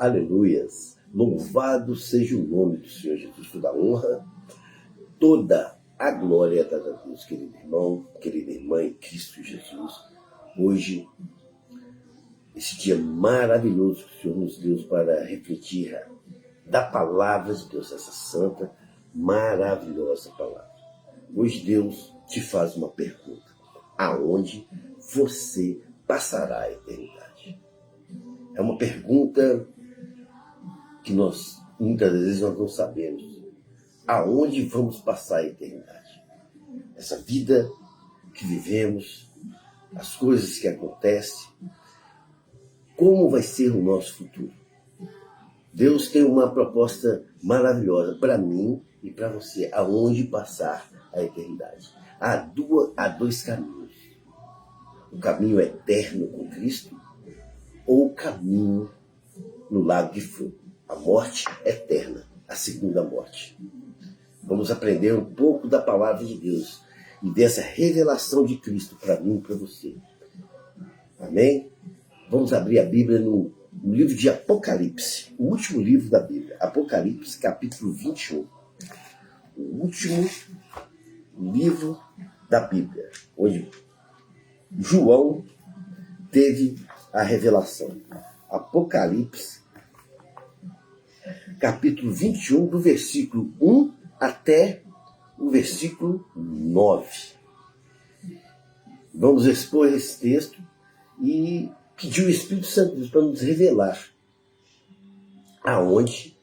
Aleluias. Louvado seja o nome do Senhor Jesus. Toda a honra, toda a glória dada a Deus, querido irmão, querida irmã em Cristo Jesus. Hoje, esse dia maravilhoso que o Senhor nos deu para refletir da palavra de Deus, essa santa, maravilhosa palavra. Hoje Deus te faz uma pergunta: aonde você passará a eternidade? É uma pergunta que muitas vezes nós não sabemos. Aonde vamos passar a eternidade? Essa vida que vivemos, as coisas que acontecem, como vai ser o nosso futuro? Deus tem uma proposta maravilhosa para mim e para você, aonde passar a eternidade. Há dois caminhos: o caminho eterno com Cristo ou o caminho no lago de fogo, a morte eterna, a segunda morte. Vamos aprender um pouco da palavra de Deus e dessa revelação de Cristo para mim e para você. Amém? Vamos abrir a Bíblia no livro de Apocalipse, o último livro da Bíblia, Apocalipse, capítulo 21. O último livro da Bíblia, onde João teve a revelação. Apocalipse, capítulo 21, do versículo 1 até o versículo 9. Vamos expor esse texto e pedir o Espírito Santo de Deus para nos revelar aonde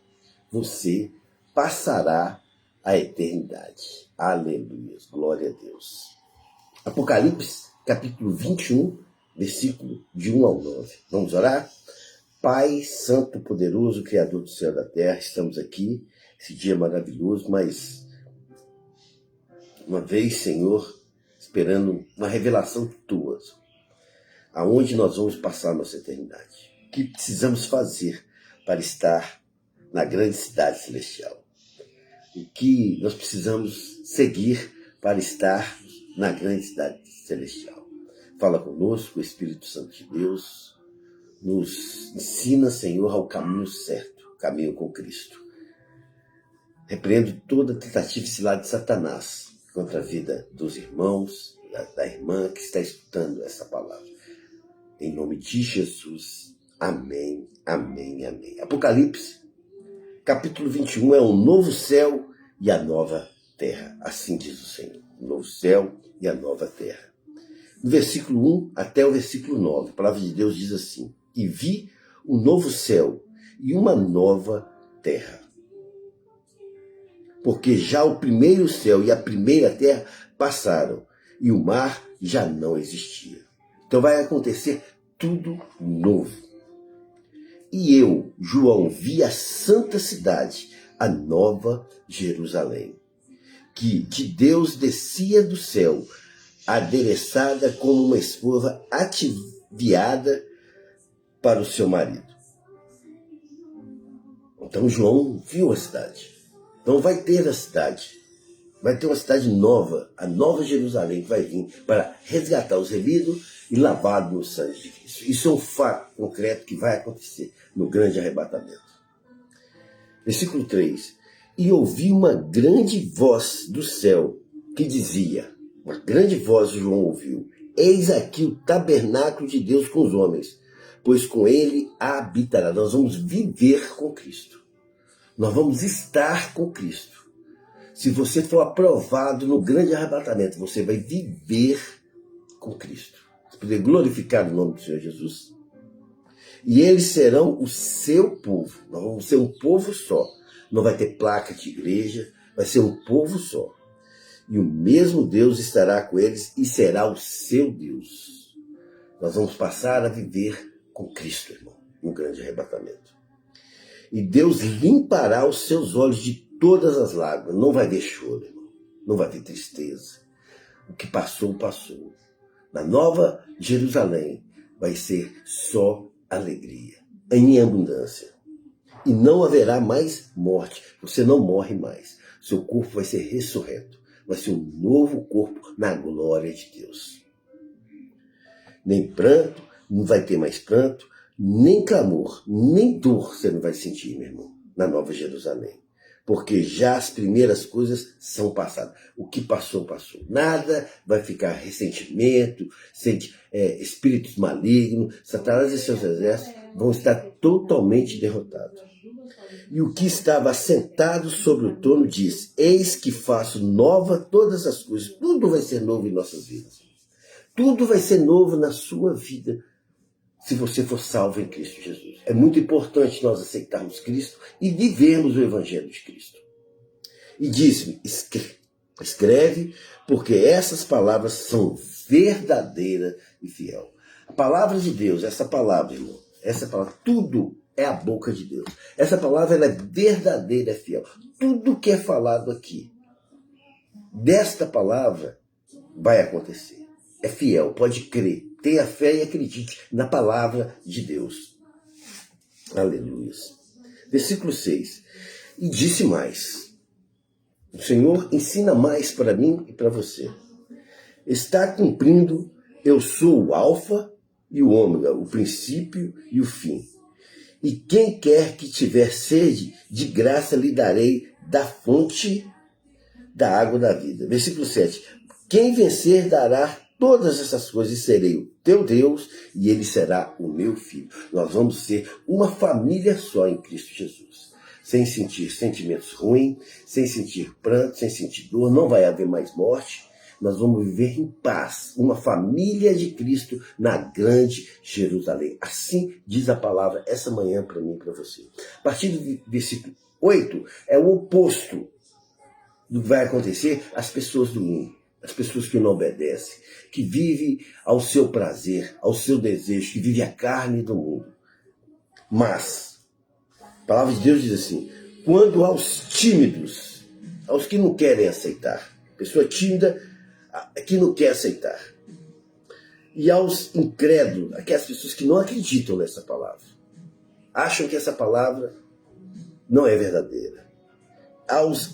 você passará a eternidade. Aleluia, glória a Deus. Apocalipse, capítulo 21, versículo de 1 ao 9. Vamos orar? Pai Santo, Poderoso, Criador do céu e da terra, estamos aqui, esse dia maravilhoso, mas uma vez, Senhor, esperando uma revelação tua. Aonde nós vamos passar a nossa eternidade? O que precisamos fazer para estar na grande cidade celestial? O que nós precisamos seguir para estar na grande cidade celestial? Fala conosco, o Espírito Santo de Deus. Nos ensina, Senhor, ao caminho certo, o caminho com Cristo. Repreendo toda tentativa de cilada de Satanás contra a vida dos irmãos, da irmã que está escutando essa palavra. Em nome de Jesus. Amém, amém, amém. Apocalipse, capítulo 21, é o novo céu e a nova terra. Assim diz o Senhor, o novo céu e a nova terra. No versículo 1 até o versículo 9, a palavra de Deus diz assim: e vi um novo céu e uma nova terra. Porque já o primeiro céu e a primeira terra passaram, e o mar já não existia. Então vai acontecer tudo novo. E eu, João, vi a santa cidade, a nova Jerusalém, que de Deus descia do céu, adereçada como uma esposa ataviada para o seu marido. Então João viu a cidade. Então vai ter a cidade. Vai ter uma cidade nova, a nova Jerusalém, que vai vir para resgatar os remidos e lavado no sangue de Cristo. Isso é um fato concreto que vai acontecer no grande arrebatamento. Versículo 3. E ouvi uma grande voz do céu que dizia, uma grande voz João ouviu: eis aqui o tabernáculo de Deus com os homens, pois com ele habitará. Nós vamos viver com Cristo. Nós vamos estar com Cristo. Se você for aprovado no grande arrebatamento, você vai viver com Cristo. Você poder glorificar o nome do Senhor Jesus. E eles serão o seu povo. Nós vamos ser um povo só. Não vai ter placa de igreja, vai ser um povo só. E o mesmo Deus estará com eles e será o seu Deus. Nós vamos passar a viver com Cristo, irmão, no grande arrebatamento. E Deus limpará os seus olhos de todas as lágrimas. Não vai ver choro, irmão. Não vai ver tristeza. O que passou, passou. Na nova Jerusalém vai ser só alegria, em abundância. E não haverá mais morte. Você não morre mais. Seu corpo vai ser ressurreto. Vai ser um novo corpo na glória de Deus. Nem pranto, não vai ter mais pranto, nem clamor, nem dor você não vai sentir, meu irmão, na Nova Jerusalém. Porque já as primeiras coisas são passadas. O que passou, passou. Nada vai ficar ressentimento, espíritos malignos. Satanás e seus exércitos vão estar totalmente derrotados. E o que estava assentado sobre o trono diz: eis que faço nova todas as coisas. Tudo vai ser novo em nossas vidas. Tudo vai ser novo na sua vida, se você for salvo em Cristo Jesus. É muito importante nós aceitarmos Cristo e vivermos o Evangelho de Cristo. E disse-me: escreve, porque essas palavras são verdadeiras e fiel. A palavra de Deus, essa palavra, irmão, essa palavra, tudo é a boca de Deus. Essa palavra ela é verdadeira, é fiel. Tudo que é falado aqui, desta palavra, vai acontecer. É fiel, pode crer. Tenha fé e acredite na palavra de Deus. Aleluia. Versículo 6. E disse mais: o Senhor ensina mais para mim e para você. Está cumprindo, eu sou o alfa e o ômega, o princípio e o fim. E quem quer que tiver sede, de graça lhe darei da fonte da água da vida. Versículo 7. Quem vencer dará todas essas coisas, e serei o teu Deus, e ele será o meu filho. Nós vamos ser uma família só em Cristo Jesus. Sem sentir sentimentos ruins, sem sentir pranto, sem sentir dor, não vai haver mais morte. Nós vamos viver em paz, uma família de Cristo na grande Jerusalém. Assim diz a palavra essa manhã para mim e para você. A partir do versículo 8, é o oposto do que vai acontecer às pessoas do mundo. As pessoas que não obedecem, que vivem ao seu prazer, ao seu desejo, que vivem a carne do mundo. Mas, a palavra de Deus diz assim: quando aos tímidos, aos que não querem aceitar, pessoa tímida que não quer aceitar, e aos incrédulos, aquelas pessoas que não acreditam nessa palavra, acham que essa palavra não é verdadeira, aos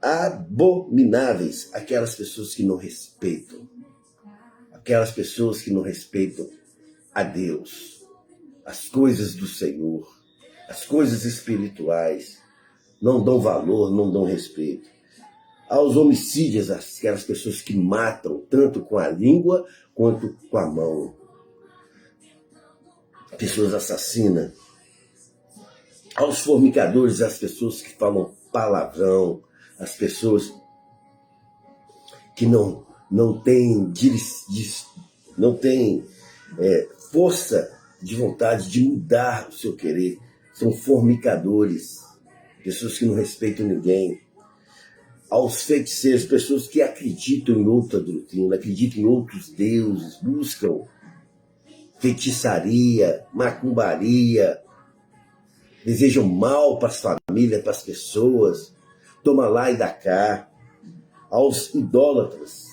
abomináveis, aquelas pessoas que não respeitam, aquelas pessoas que não respeitam a Deus, as coisas do Senhor, as coisas espirituais, não dão valor, não dão respeito. Aos homicídios, aquelas pessoas que matam tanto com a língua quanto com a mão, pessoas assassinas. Aos fornicadores, as pessoas que falam palavrão, as pessoas que não têm força de vontade de mudar o seu querer, são fornicadores, pessoas que não respeitam ninguém. Aos feiticeiros, pessoas que acreditam em outra doutrina, acreditam em outros deuses, buscam feitiçaria, macumbaria, desejam mal para as famílias, para as pessoas, toma lá e dá cá. Aos idólatras,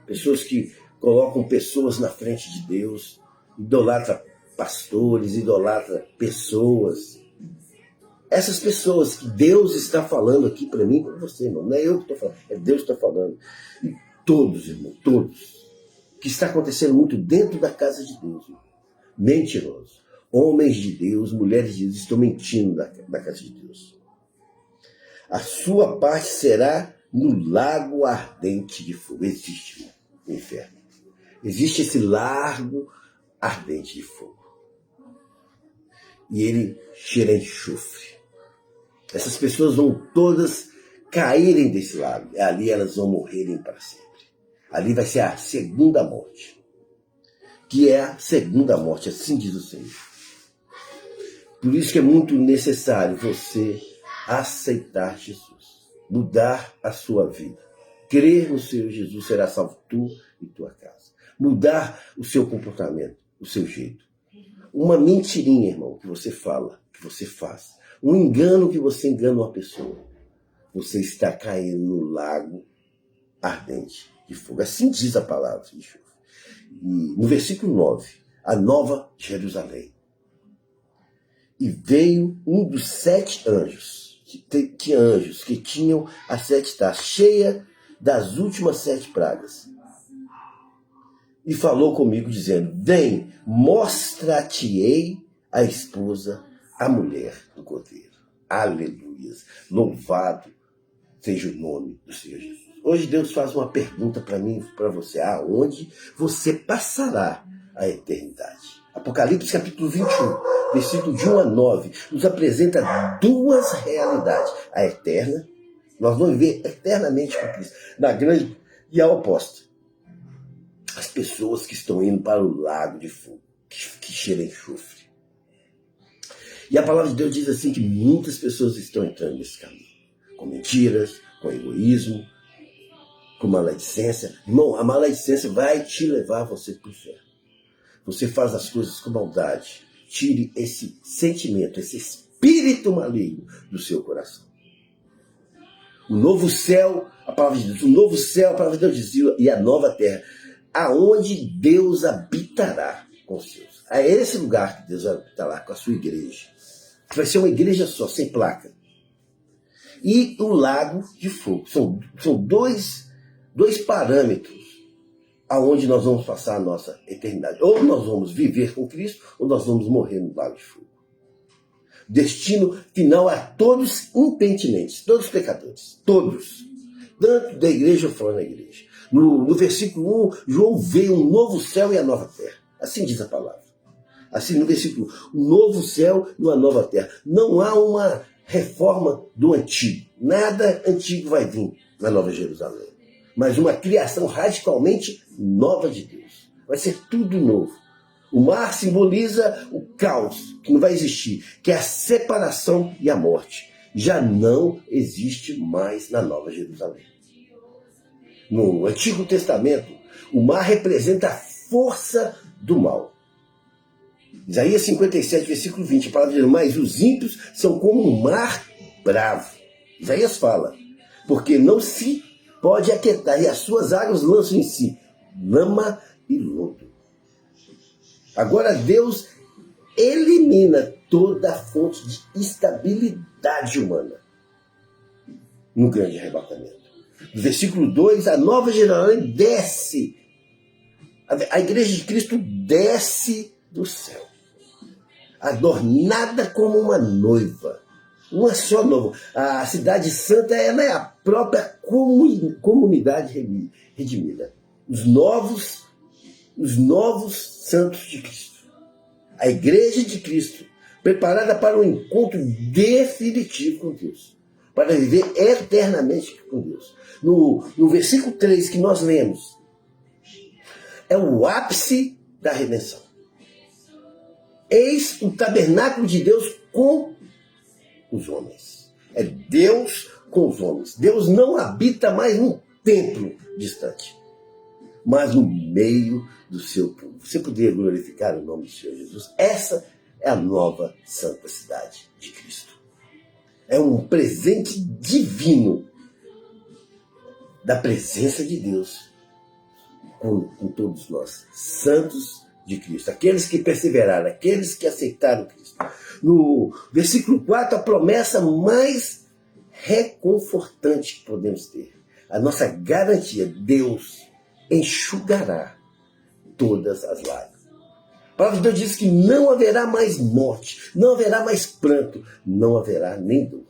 pessoas que colocam pessoas na frente de Deus, idolatra pastores, idolatra pessoas. Essas pessoas que Deus está falando aqui para mim e para você, irmão. Não é eu que estou falando, é Deus que está falando. E todos, irmão, todos. O que está acontecendo muito dentro da casa de Deus, irmão. Mentirosos. Homens de Deus, mulheres de Deus estão mentindo na casa de Deus. A sua parte será no lago ardente de fogo. Existe o inferno. Existe esse lago ardente de fogo. E ele cheira enxofre. Essas pessoas vão todas caírem desse lago. E ali elas vão morrerem para sempre. Ali vai ser a segunda morte. Que é a segunda morte, assim diz o Senhor. Por isso que é muito necessário você aceitar Jesus. Mudar a sua vida. Crer no Senhor Jesus, será salvo tu e tua casa. Mudar o seu comportamento, o seu jeito. Uma mentirinha, irmão, que você fala, que você faz. Um engano que você engana uma pessoa. Você está caindo no lago ardente de fogo. Assim diz a palavra de Deus. E no versículo 9, a nova Jerusalém. E veio um dos 7 anjos, que tinham as 7 taças, cheia das últimas 7 pragas. e falou comigo dizendo: vem, mostra-te-ei a esposa, a mulher do Cordeiro. Aleluia. Louvado seja o nome do Senhor Jesus. Hoje Deus faz uma pergunta para mim e para você: aonde você passará a eternidade? Apocalipse capítulo 21, versículo de 1 a 9, nos apresenta duas realidades: a eterna, nós vamos viver eternamente com Cristo, na grande, e a oposta, as pessoas que estão indo para o lago de fogo, que cheira enxofre. E a palavra de Deus diz assim que muitas pessoas estão entrando nesse caminho, com mentiras, com egoísmo, com maledicência. Irmão, a maledicência vai te levar você para o inferno. Você faz as coisas com maldade. Tire esse sentimento, esse espírito maligno do seu coração. O novo céu, a palavra de Deus, o novo céu, a palavra de Deus dizia, e a nova terra, aonde Deus habitará com os seus. É esse lugar que Deus vai habitar lá com a sua igreja. Que vai ser uma igreja só, sem placa. E o lago de fogo. São dois parâmetros aonde nós vamos passar a nossa eternidade. Ou nós vamos viver com Cristo, ou nós vamos morrer no lago de fogo. Destino final a todos impenitentes, todos pecadores, todos. Tanto da igreja ou fora da igreja. No versículo 1, João vê um novo céu e a nova terra. Assim diz a palavra. Assim no versículo 1, um novo céu e uma nova terra. Não há uma reforma do antigo. Nada antigo vai vir na Nova Jerusalém. Mas uma criação radicalmente nova de Deus. Vai ser tudo novo. O mar simboliza o caos, que não vai existir, que é a separação e a morte. Já não existe mais na Nova Jerusalém. No Antigo Testamento, o mar representa a força do mal. Isaías 57, versículo 20, a palavra diz: mas os ímpios são como um mar bravo. Isaías fala: porque não se pode aquietar, e as suas águas lançam em si lama e lodo. Agora Deus elimina toda a fonte de instabilidade humana no grande arrebatamento. No versículo 2, a Nova Jerusalém desce. A igreja de Cristo desce do céu, adornada como uma noiva. Uma só noiva. A cidade santa, ela é a própria comunidade redimida. Os novos santos de Cristo. A igreja de Cristo, preparada para um encontro definitivo com Deus, para viver eternamente com Deus. No versículo 3 que nós lemos, é o ápice da redenção. Eis o tabernáculo de Deus com os homens. É Deus com os homens. Deus não habita mais num templo distante, mas no meio do seu povo. Você poderia glorificar o nome do Senhor Jesus? Essa é a nova santa cidade de Cristo. É um presente divino da presença de Deus com todos nós, santos de Cristo, aqueles que perseveraram, aqueles que aceitaram Cristo. No versículo 4, a promessa mais reconfortante que podemos ter, a nossa garantia: Deus enxugará todas as lágrimas. A palavra de Deus diz que não haverá mais morte, não haverá mais pranto, não haverá nem dor.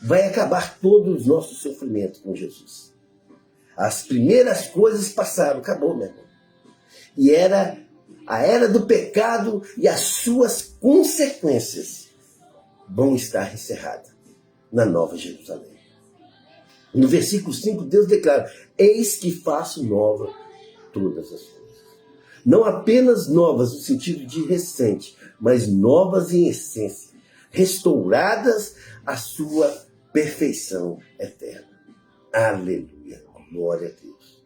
Vai acabar todos os nossos sofrimentos com Jesus. As primeiras coisas passaram, acabou, meu irmão. E era a era do pecado e as suas consequências vão estar encerradas na Nova Jerusalém. No versículo 5, Deus declara: eis que faço nova todas as coisas. Não apenas novas no sentido de recente, mas novas em essência, restauradas à sua perfeição eterna. Aleluia, glória a Deus.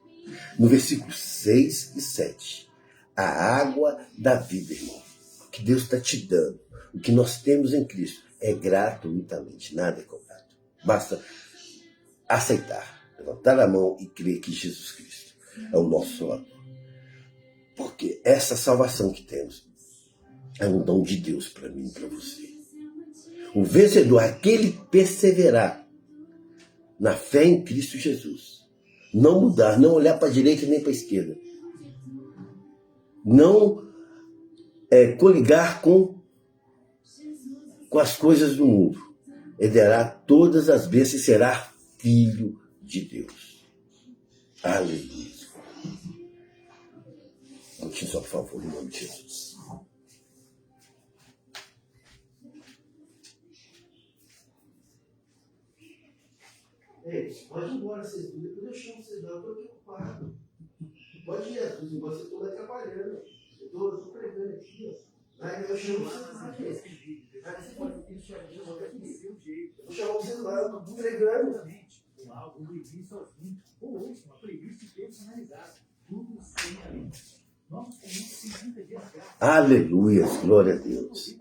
No versículo 6 e 7, a água da vida, irmão, que Deus está te dando, o que nós temos em Cristo, é gratuitamente, nada é cobrado. Basta aceitar, levantar a mão e crer que Jesus Cristo é o nosso Salvador. Porque essa salvação que temos é um dom de Deus para mim e para você. O vencedor, aquele que perseverar na fé em Cristo Jesus, não mudar, não olhar para a direita nem para a esquerda, não coligar com as coisas do mundo. Herdará todas as bênçãos e será filho de Deus. Aleluia. Continue só, por favor, em nome de Jesus. Ei, pode ir embora, vocês depois eu chamo vocês, não, eu estou preocupado. Pode ir, Jesus, vocês estão me atrapalhando. Eu estou pregando aqui, ó. Aí eu chamo vocês lá, gente. Eu chamo vocês lá, eu estou pregando. Aleluia, glória a Deus.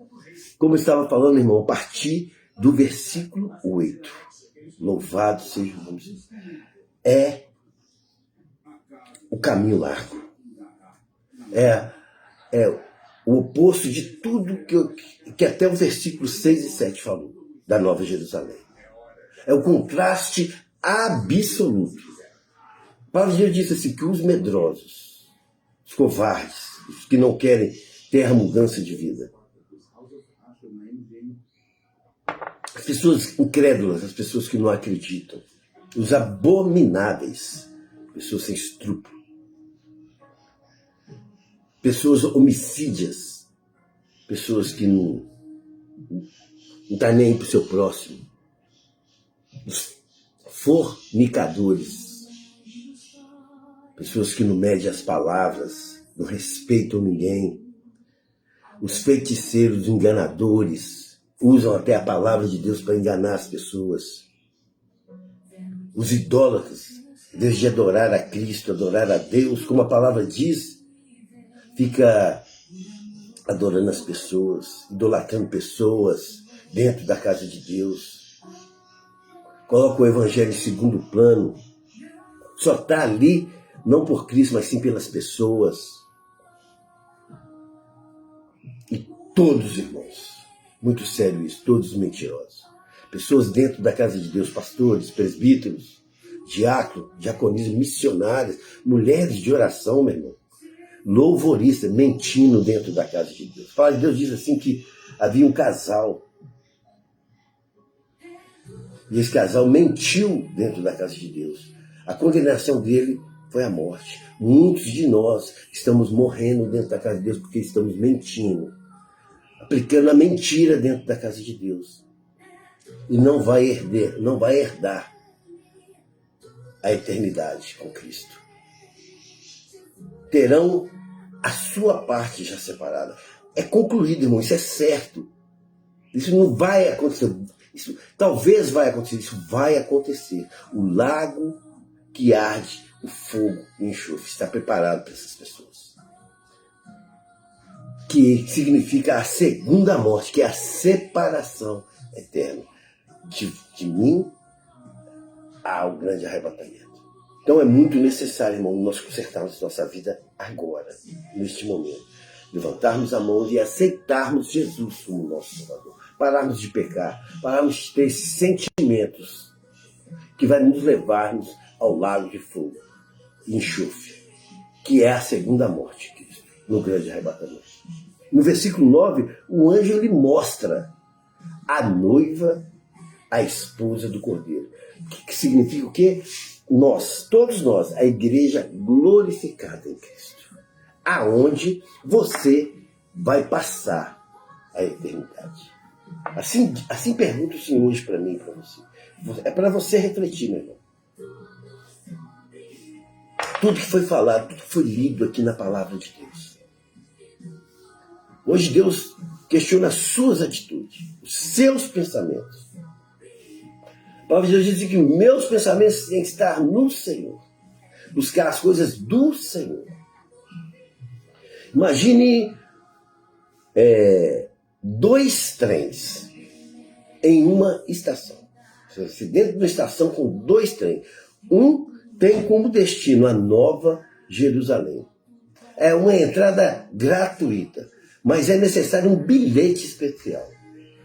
Como eu estava falando, irmão, a partir do versículo 8. Louvado seja o nome de Jesus. É o caminho largo. É o oposto de tudo que até o versículo 6 e 7 falou, da Nova Jerusalém. É o contraste absoluto. A palavra de Deus diz assim, que os medrosos, os covardes, os que não querem ter a mudança de vida, as pessoas incrédulas, as pessoas que não acreditam, os abomináveis, pessoas sem escrúpulo, pessoas homicídias, pessoas que não estão nem aí para o seu próximo, os fornicadores, pessoas que não medem as palavras, não respeitam ninguém, os feiticeiros, enganadores, usam até a palavra de Deus para enganar as pessoas. Os idólatras, em vez de adorar a Cristo, adorar a Deus, como a palavra diz, fica adorando as pessoas, idolatrando pessoas dentro da casa de Deus. Coloca o evangelho em segundo plano. Só está ali, não por Cristo, mas sim pelas pessoas. E todos, irmãos, muito sério isso, todos mentirosos. Pessoas dentro da casa de Deus, pastores, presbíteros, diáconos, diaconismo, missionários, mulheres de oração, meu irmão, louvoristas, mentindo dentro da casa de Deus. A palavra de Deus diz assim que havia um casal, e esse casal mentiu dentro da casa de Deus. A condenação dele foi a morte. Muitos de nós estamos morrendo dentro da casa de Deus porque estamos mentindo, aplicando a mentira dentro da casa de Deus. E não vai herdar a eternidade com Cristo. Terão a sua parte já separada. É concluído, irmão, isso é certo. Isso não vai acontecer. Isso talvez vai acontecer, isso vai acontecer. O lago que arde, o fogo e o enxofre está preparado para essas pessoas. Que significa a segunda morte, que é a separação eterna de mim ao grande arrebatamento. Então é muito necessário, irmão, nós consertarmos nossa vida agora, neste momento. Levantarmos a mão e aceitarmos Jesus como nosso Salvador. Pararmos de pecar, pararmos de ter esses sentimentos que vai nos levarmos ao lago de fogo e enxofre, que é a segunda morte, Cristo, no grande arrebatamento. No versículo 9, o anjo lhe mostra a noiva, a esposa do Cordeiro. Que significa o quê? Nós, todos nós, a igreja glorificada em Cristo. Aonde você vai passar a eternidade. Assim pergunta o Senhor hoje para mim e para você. É para você refletir, meu irmão. Tudo que foi falado, tudo que foi lido aqui na palavra de Deus. Hoje Deus questiona as suas atitudes, os seus pensamentos. A palavra de Deus diz que meus pensamentos têm que estar no Senhor. Buscar as coisas do Senhor. Imagine 2 trens em uma estação. Dentro de uma estação com 2 trens. Um tem como destino a Nova Jerusalém. É uma entrada gratuita. Mas é necessário um bilhete especial.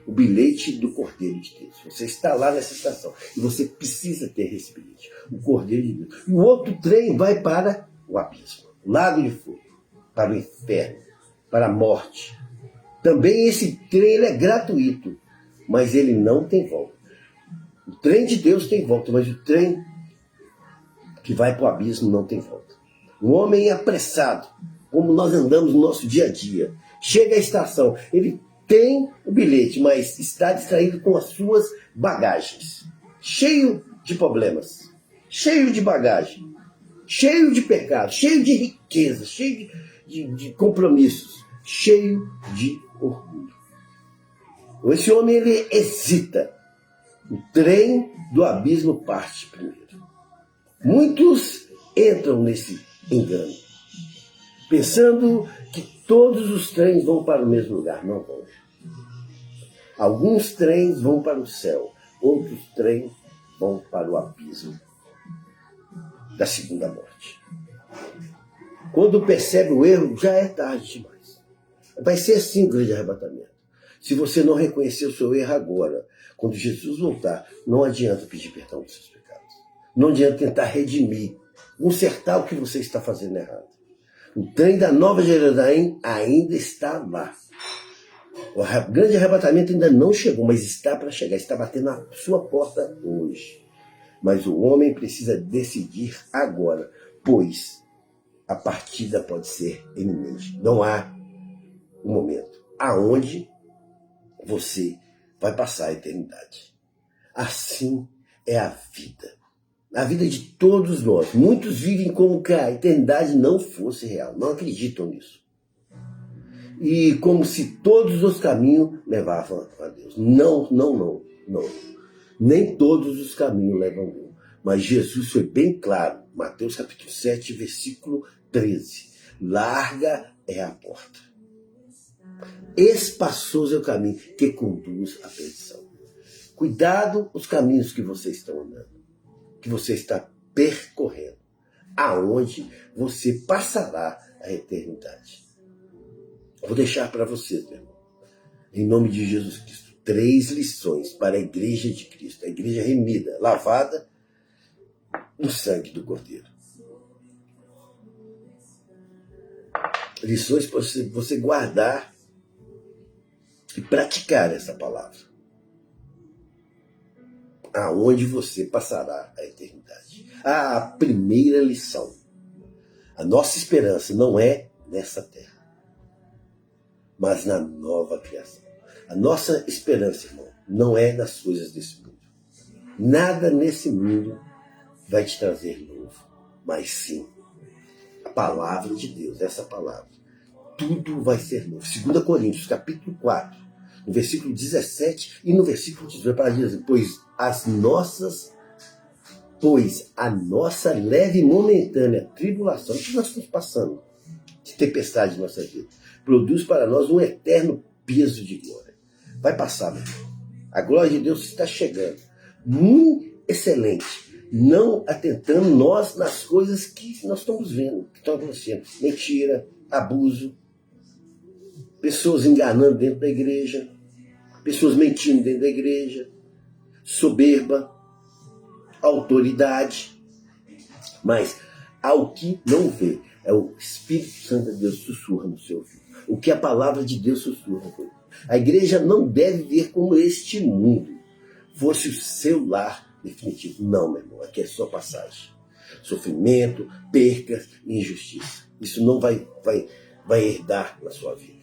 O bilhete do Cordeiro de Deus. Você está lá nessa estação e você precisa ter esse bilhete. O Cordeiro de Deus. E o outro trem vai para o abismo. O lago de fogo. para o inferno, para a morte. Também esse trem ele é gratuito, mas ele não tem volta. O trem de Deus tem volta, mas o trem que vai para o abismo não tem volta. Um homem apressado, como nós andamos no nosso dia a dia, chega à estação, ele tem o bilhete, mas está distraído com as suas bagagens, cheio de problemas, cheio de bagagem, cheio de pecado, cheio de riqueza, cheio de compromissos, cheio de orgulho. Esse homem, ele hesita. O trem do abismo parte primeiro. Muitos entram nesse engano, pensando que todos os trens vão para o mesmo lugar. Não vão. Alguns trens vão para o céu, outros trens vão para o abismo da segunda morte. Quando percebe o erro, já é tarde demais. Vai ser assim o grande arrebatamento. Se você não reconhecer o seu erro agora, quando Jesus voltar, não adianta pedir perdão dos seus pecados. Não adianta tentar redimir, consertar o que você está fazendo errado. O trem da Nova Jerusalém ainda está lá. O grande arrebatamento ainda não chegou, mas está para chegar, está batendo na sua porta hoje. Mas o homem precisa decidir agora, pois a partida pode ser iminente. Não há um momento aonde você vai passar a eternidade. Assim é a vida. A vida de todos nós. Muitos vivem como que a eternidade não fosse real. Não acreditam nisso. E como se todos os caminhos levavam a Deus. Não. Nem todos os caminhos levam a Deus. Mas Jesus foi bem claro. Mateus capítulo 7, versículo 13. Larga é a porta. Espaçoso é o caminho que conduz à perdição. Cuidado os caminhos que você está andando, que você está percorrendo, aonde você passará a eternidade. Vou deixar para vocês, meu irmão, em nome de Jesus Cristo, 3 lições para a igreja de Cristo, a igreja remida, lavada no sangue do Cordeiro. Lições para você guardar e praticar essa palavra, aonde você passará a eternidade. A primeira lição: a nossa esperança não é nessa terra, mas na nova criação. A nossa esperança, irmão, não é nas coisas desse mundo. Nada nesse mundo vai te trazer novo, mas sim a palavra de Deus, essa palavra. Tudo vai ser novo. 2 Coríntios, capítulo 4, no versículo 17 e no versículo 18, para dizer, pois a nossa leve e momentânea tribulação, que nós estamos passando, de tempestade em nossa vida, produz para nós um eterno peso de glória. Vai passar, meu irmão. A glória de Deus está chegando. Muito excelente. Não atentando nós nas coisas que nós estamos vendo, que estão acontecendo. Mentira, abuso, pessoas enganando dentro da igreja, pessoas mentindo dentro da igreja, soberba, autoridade. Mas ao que não vê, é o Espírito Santo de Deus sussurra no seu ouvido. O que a palavra de Deus sussurra no seu ouvido. A igreja não deve ver como este mundo fosse o seu lar definitivo. Não, meu irmão, aqui é só passagem. Sofrimento, percas e injustiça. Isso não vai herdar na sua vida.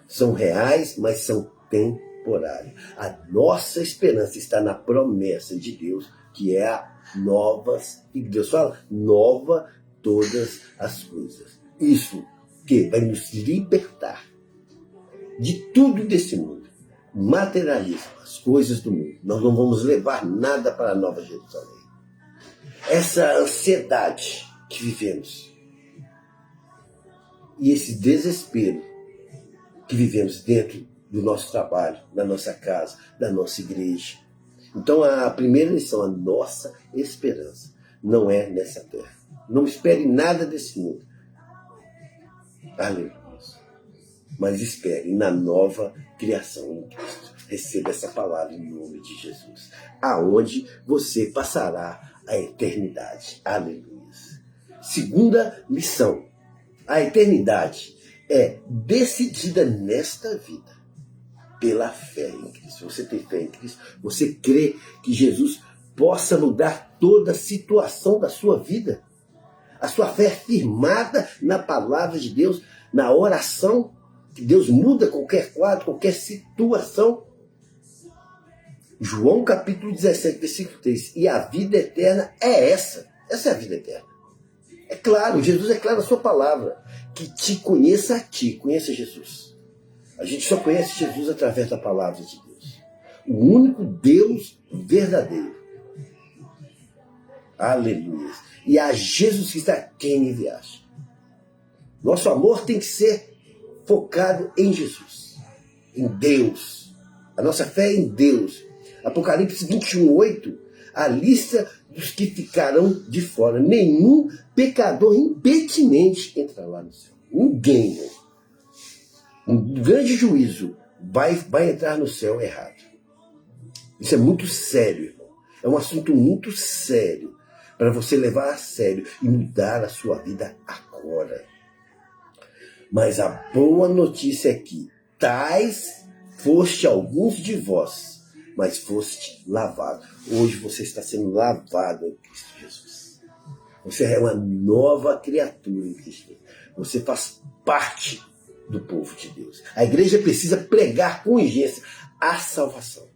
São reais, mas são temporários. A nossa esperança está na promessa de Deus, que é a novas, e Deus fala, nova todas as coisas. Isso que vai nos libertar de tudo desse mundo. Materialismo, as coisas do mundo. Nós não vamos levar nada para a Nova Jerusalém. Essa ansiedade que vivemos e esse desespero que vivemos dentro do nosso trabalho, da nossa casa, da nossa igreja. Então a primeira lição, a nossa esperança não é nessa terra. Não espere nada desse mundo. Aleluia. Mas espere na nova criação em Cristo. Receba essa palavra em nome de Jesus. Aonde você passará a eternidade. Aleluia. Segunda lição. A eternidade é decidida nesta vida pela fé em Cristo. Você tem fé em Cristo? Você crê que Jesus possa mudar toda a situação da sua vida? A sua fé é firmada na palavra de Deus, na oração, que Deus muda qualquer quadro, qualquer situação. João capítulo 17, versículo 3. E a vida eterna é essa. Essa é a vida eterna. É claro, Jesus é claro na sua palavra. Que te conheça a ti, conheça Jesus. A gente só conhece Jesus através da palavra de Deus. O único Deus verdadeiro. Aleluia. E a Jesus Cristo a quem enviaste. Nosso amor tem que ser focado em Jesus. Em Deus. A nossa fé é em Deus. Apocalipse 21:8. A lista dos que ficarão de fora. Nenhum pecador impertinente entrará no céu. Ninguém. Um grande juízo vai entrar no céu errado. Isso é muito sério, irmão. É um assunto muito sério para você levar a sério e mudar a sua vida agora. Mas a boa notícia é que tais foste alguns de vós, mas foste lavado. Hoje você está sendo lavado em Cristo Jesus. Você é uma nova criatura em Cristo. Você faz parte do povo de Deus. A igreja precisa pregar com urgência a salvação.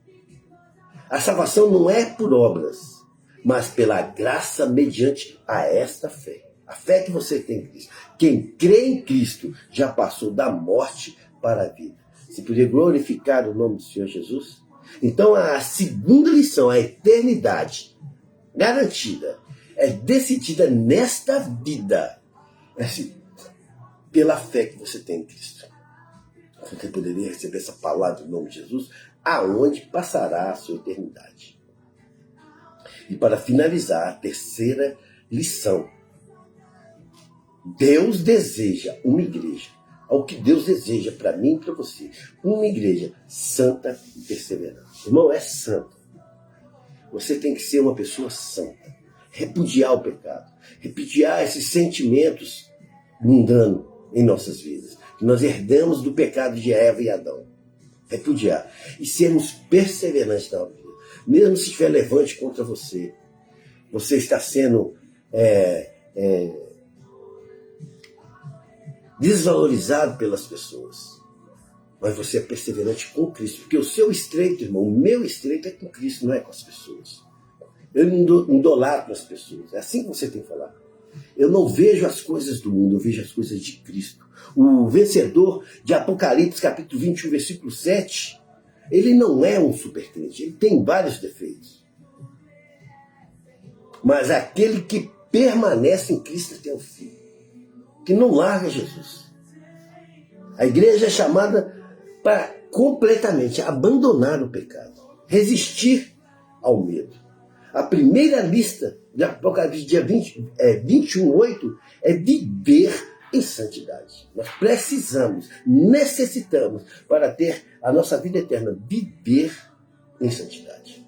A salvação não é por obras, mas pela graça mediante a esta fé. A fé que você tem em Cristo. Quem crê em Cristo já passou da morte para a vida. Você poderia glorificar o nome do Senhor Jesus? Então a segunda lição, a eternidade garantida, é decidida nesta vida. Pela fé que você tem em Cristo. Você poderia receber essa palavra em nome de Jesus, aonde passará a sua eternidade. E para finalizar, a terceira lição. Deus deseja uma igreja, ao que Deus deseja para mim e para você, uma igreja santa e perseverante. Irmão, é santa. Você tem que ser uma pessoa santa, repudiar o pecado, repudiar esses sentimentos mundanos em nossas vidas, que nós herdamos do pecado de Eva e Adão. Repudiar. E sermos perseverantes na vida. Mesmo se estiver levante contra você, você está sendo desvalorizado pelas pessoas. Mas você é perseverante com Cristo. Porque o seu estreito, irmão, o meu estreito é com Cristo, não é com as pessoas. Eu não idolatro as pessoas. É assim que você tem que falar. Eu não vejo as coisas do mundo, eu vejo as coisas de Cristo. O vencedor de Apocalipse, capítulo 21, versículo 7, ele não é um supercrente, ele tem vários defeitos. Mas aquele que permanece em Cristo tem um fim, que não larga Jesus. A igreja é chamada para completamente abandonar o pecado, resistir ao medo. A primeira lista de Apocalipse, dia 21:8, é viver em santidade. Nós precisamos, necessitamos, para ter a nossa vida eterna, viver em santidade.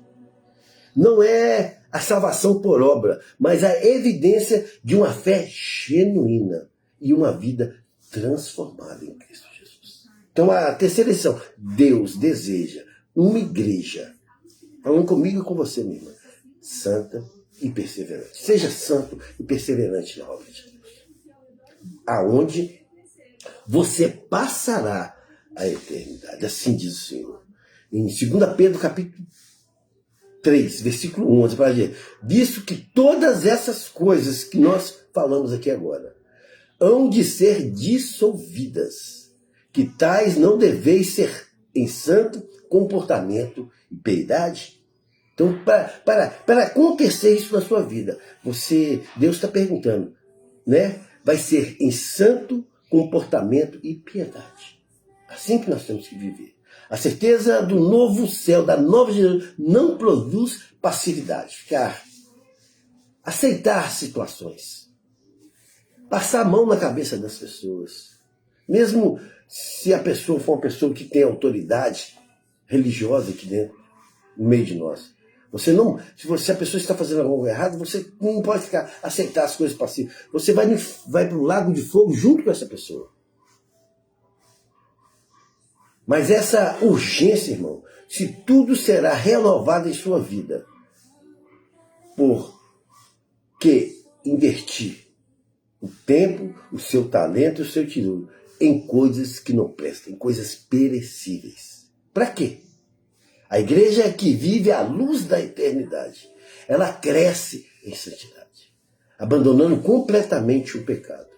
Não é a salvação por obra, mas a evidência de uma fé genuína e uma vida transformada em Cristo Jesus. Então a terceira lição, Deus deseja uma igreja, falando comigo e com você, minha irmã, santa e perseverante. Seja santo e perseverante na obra de Deus. Aonde você passará a eternidade. Assim diz o Senhor. Em 2 Pedro, capítulo 3, versículo 11, para dizer, visto que todas essas coisas que nós falamos aqui agora hão de ser dissolvidas, que tais não deveis ser em santo comportamento e piedade. Então, para acontecer isso na sua vida, Deus está perguntando, né? Vai ser em santo comportamento e piedade. Assim que nós temos que viver. A certeza do novo céu, da nova Jerusalém, não produz passividade. Ficar, aceitar situações. Passar a mão na cabeça das pessoas. Mesmo se a pessoa for uma pessoa que tem autoridade religiosa aqui dentro, no meio de nós. Se a pessoa está fazendo algo errado, você não pode aceitar as coisas passivas. Você vai para o lago de fogo junto com essa pessoa. Mas essa urgência, irmão, se tudo será renovado em sua vida, porque invertir o tempo, o seu talento e o seu tesouro em coisas que não prestam, em coisas perecíveis. Para quê? A igreja é que vive à luz da eternidade. Ela cresce em santidade, abandonando completamente o pecado.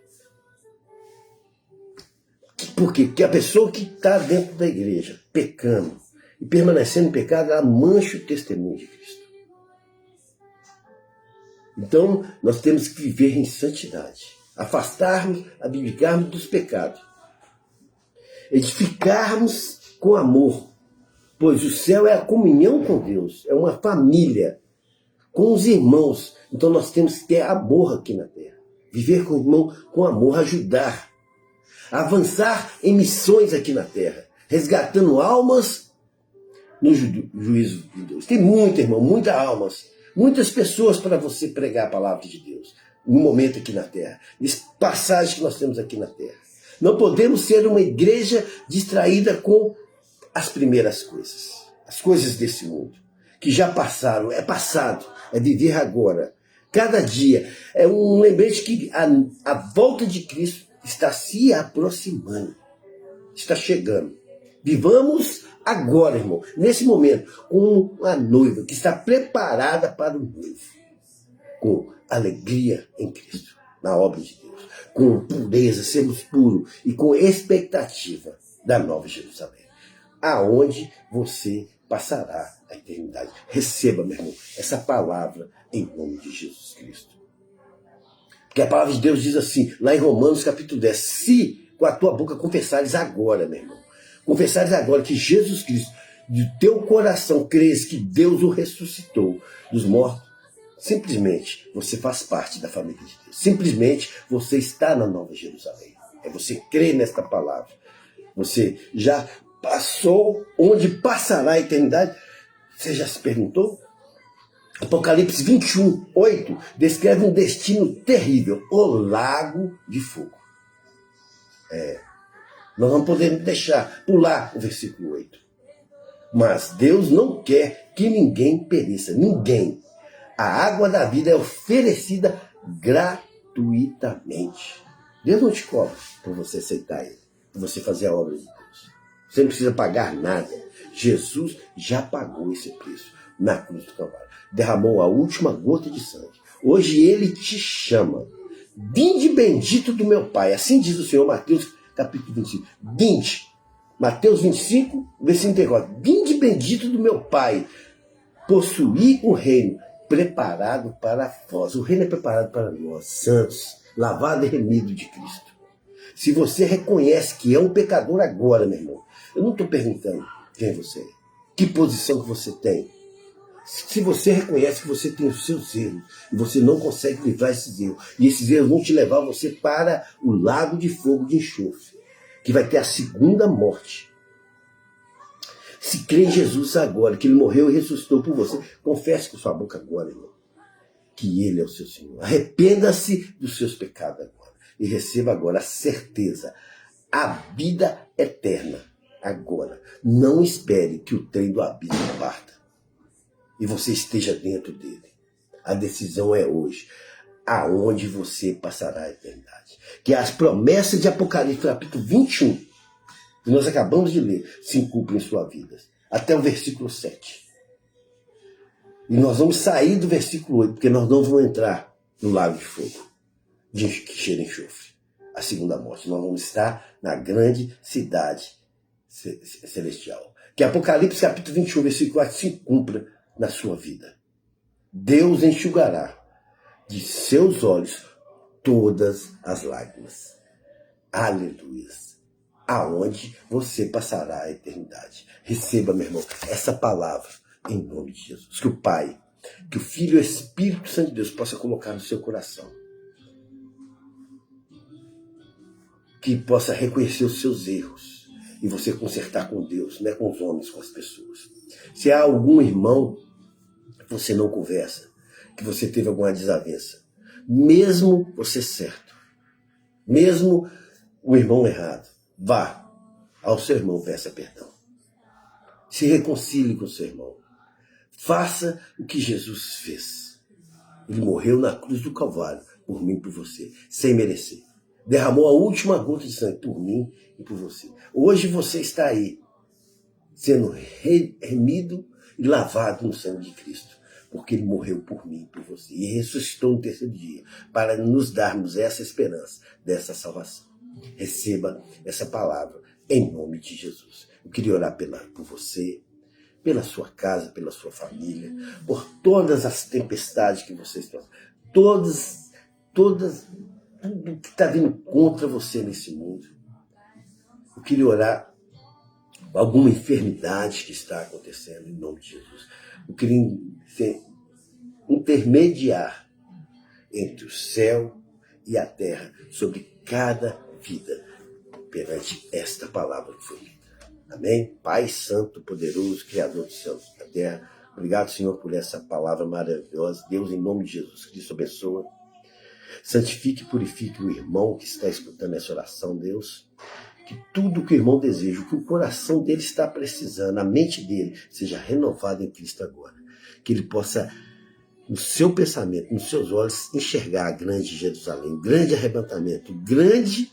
Por quê? Porque a pessoa que está dentro da igreja, pecando e permanecendo em pecado, ela mancha o testemunho de Cristo. Então, nós temos que viver em santidade, afastarmos, abdicarmos dos pecados, edificarmos com amor, pois o céu é a comunhão com Deus, é uma família, com os irmãos. Então nós temos que ter amor aqui na terra, viver com o irmão com amor, ajudar, avançar em missões aqui na terra, resgatando almas no juízo de Deus. Tem muito, irmão, muitas almas, muitas pessoas para você pregar a palavra de Deus no momento aqui na terra, nesse passagem que nós temos aqui na terra. Não podemos ser uma igreja distraída com as primeiras coisas, as coisas desse mundo, que já passaram, é passado, é viver agora. Cada dia é um lembrete que a volta de Cristo está se aproximando, está chegando. Vivamos agora, irmão, nesse momento, como uma noiva que está preparada para o noivo, com alegria em Cristo, na obra de Deus, com pureza, sermos puros e com expectativa da nova Jerusalém, aonde você passará a eternidade. Receba, meu irmão, essa palavra em nome de Jesus Cristo. Porque a palavra de Deus diz assim, lá em Romanos capítulo 10, se com a tua boca confessares agora, meu irmão, confessares agora que Jesus Cristo, de teu coração crês que Deus o ressuscitou dos mortos, simplesmente você faz parte da família de Deus. Simplesmente você está na Nova Jerusalém. É você crer nesta palavra. Você já passou, onde passará a eternidade? Você já se perguntou? Apocalipse 21, 8 descreve um destino terrível, o lago de fogo. Nós não podemos deixar pular o versículo 8. Mas Deus não quer que ninguém pereça, ninguém. A água da vida é oferecida gratuitamente. Deus não te cobra por você aceitar Ele, por você fazer a obra de Deus. Você não precisa pagar nada. Jesus já pagou esse preço na cruz do Calvário. Derramou a última gota de sangue. Hoje Ele te chama. Vinde bendito do meu Pai. Assim diz o Senhor, Mateus capítulo 25. Vinde. Mateus 25, versículo 34. Vinde bendito do meu Pai. Possuir o reino preparado para vós. O reino é preparado para nós, santos, lavado e remido de Cristo. Se você reconhece que é um pecador agora, meu irmão, eu não estou perguntando quem você é, que posição que você tem. Se você reconhece que você tem os seus erros e você não consegue livrar esses erros, e esses erros vão te levar você para o lago de fogo de enxofre, que vai ter a segunda morte. Se crê em Jesus agora, que Ele morreu e ressuscitou por você, confesse com sua boca agora, irmão, que Ele é o seu Senhor. Arrependa-se dos seus pecados agora e receba agora a certeza, a vida eterna agora. Não espere que o trem do abismo parta e você esteja dentro dele. A decisão é hoje, aonde você passará a eternidade. Que as promessas de Apocalipse, capítulo 21, que nós acabamos de ler, se cumprem em sua vida. Até o versículo 7. E nós vamos sair do versículo 8, porque nós não vamos entrar no lago de fogo, que cheira enxofre, a segunda morte. Nós vamos estar na grande cidade celestial. Que Apocalipse capítulo 21, versículo 4 se cumpra na sua vida. Deus enxugará de seus olhos todas as lágrimas. Aleluia. Aonde você passará a eternidade. Receba, meu irmão, essa palavra em nome de Jesus. Que o Pai, que o Filho e o Espírito Santo de Deus possa colocar no seu coração. Que possa reconhecer os seus erros e você consertar com Deus, não é com os homens, com as pessoas. Se há algum irmão você não conversa, que você teve alguma desavença, mesmo você certo, mesmo o irmão errado, vá ao seu irmão, peça perdão. Se reconcilie com o seu irmão. Faça o que Jesus fez. Ele morreu na cruz do Calvário, por mim e por você, sem merecer. Derramou a última gota de sangue por mim e por você. Hoje você está aí, sendo remido e lavado no sangue de Cristo, porque Ele morreu por mim e por você. E ressuscitou no terceiro dia, para nos darmos essa esperança dessa salvação. Receba essa palavra em nome de Jesus. Eu queria orar por você, pela sua casa, pela sua família, por todas as tempestades que vocês estão, tudo que está vindo contra você nesse mundo. Eu queria orar por alguma enfermidade que está acontecendo em nome de Jesus. Eu queria intermediar entre o céu e a terra sobre cada vida perante esta palavra que foi lida. Amém? Pai Santo, poderoso, Criador dos céus e da terra, obrigado, Senhor, por essa palavra maravilhosa. Deus, em nome de Jesus Cristo, abençoa. Santifique e purifique o irmão que está escutando essa oração, Deus. Que tudo que o irmão deseja, o que o coração dele está precisando, a mente dele, seja renovada em Cristo agora. Que ele possa, no seu pensamento, nos seus olhos, enxergar a grande Jerusalém, grande arrebatamento, grande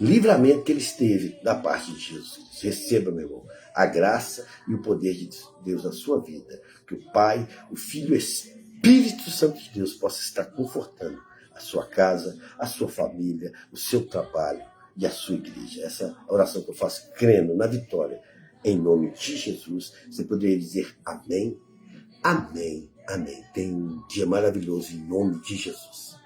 livramento que ele esteve da parte de Jesus. Receba, meu irmão, a graça e o poder de Deus na sua vida. Que o Pai, o Filho e o Espírito Santo de Deus possa estar confortando a sua casa, a sua família, o seu trabalho e a sua igreja. Essa é a oração que eu faço crendo na vitória. Em nome de Jesus, você poderia dizer amém, amém, amém. Tenha um dia maravilhoso em nome de Jesus.